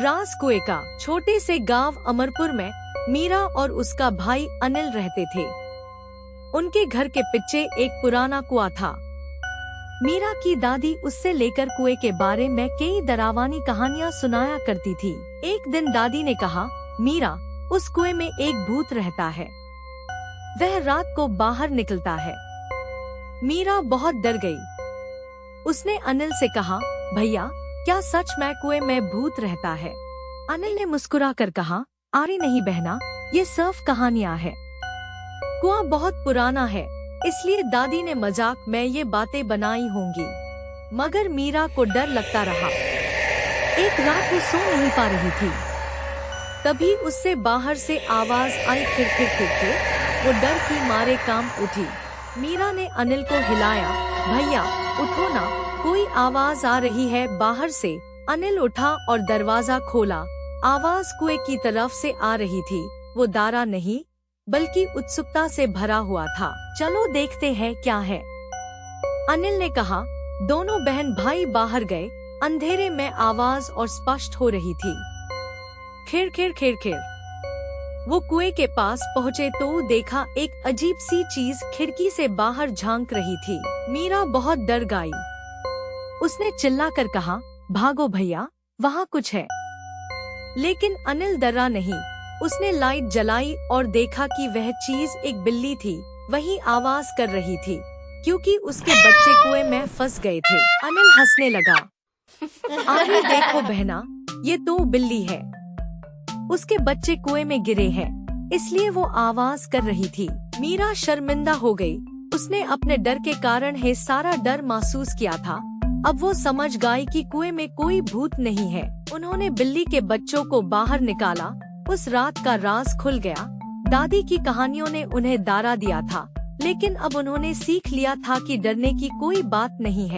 राज कुएं का। छोटे से गांव अमरपुर में मीरा और उसका भाई अनिल रहते थे। उनके घर के पीछे एक पुराना कुआं था। मीरा की दादी उससे लेकर कुएं के बारे में कई डरावनी कहानियां सुनाया करती थी। एक दिन दादी ने कहा, मीरा, उस कुएं में एक भूत रहता है, वह रात को बाहर निकलता है। मीरा बहुत डर गई। उसने अनिल से कहा, भैया, क्या सच में कुएं में भूत रहता है? अनिल ने मुस्कुराकर कहा, अरे नहीं बहना, ये सिर्फ कहानियां है। कुआं बहुत पुराना है, इसलिए दादी ने मजाक में ये बातें बनाई होंगी। मगर मीरा को डर लगता रहा। एक रात वो सो नहीं पा रही थी। तभी उससे बाहर से आवाज आई, खिर खिर खिर खिर। वो डर की मारे कांप उठी। मीरा ने अनिल को हिलाया, भैया उठो ना, कोई आवाज आ रही है बाहर से। अनिल उठा और दरवाजा खोला। आवाज कुएं की तरफ से आ रही थी। वो डरा नहीं, बल्कि उत्सुकता से भरा हुआ था। चलो देखते हैं क्या है, अनिल ने कहा। दोनों बहन भाई बाहर गए। अंधेरे में आवाज और स्पष्ट हो रही थी, खिर खिर खिर खिर। वो कुएं के पास पहुँचे तो देखा एक अजीब सी चीज खिड़की से बाहर झांक रही थी। मीरा बहुत डर गई। उसने चिल्लाकर कहा, भागो भैया, वहाँ कुछ है। लेकिन अनिल डरा नहीं। उसने लाइट जलाई और देखा कि वह चीज एक बिल्ली थी। वही आवाज कर रही थी, क्योंकि उसके बच्चे कुएं में फंस गए थे। अनिल हंसने लगा, अरे देखो बहना, ये तो बिल्ली है, उसके बच्चे कुएं में गिरे हैं, इसलिए वो आवाज कर रही थी। मीरा शर्मिंदा हो गई। उसने अपने डर के कारण है सारा डर महसूस किया था। अब वो समझ गई कि कुएं में कोई भूत नहीं है। उन्होंने बिल्ली के बच्चों को बाहर निकाला। उस रात का राज खुल गया। दादी की कहानियों ने उन्हें डरा दिया था, लेकिन अब उन्होंने सीख लिया था कि डरने की कोई बात नहीं है।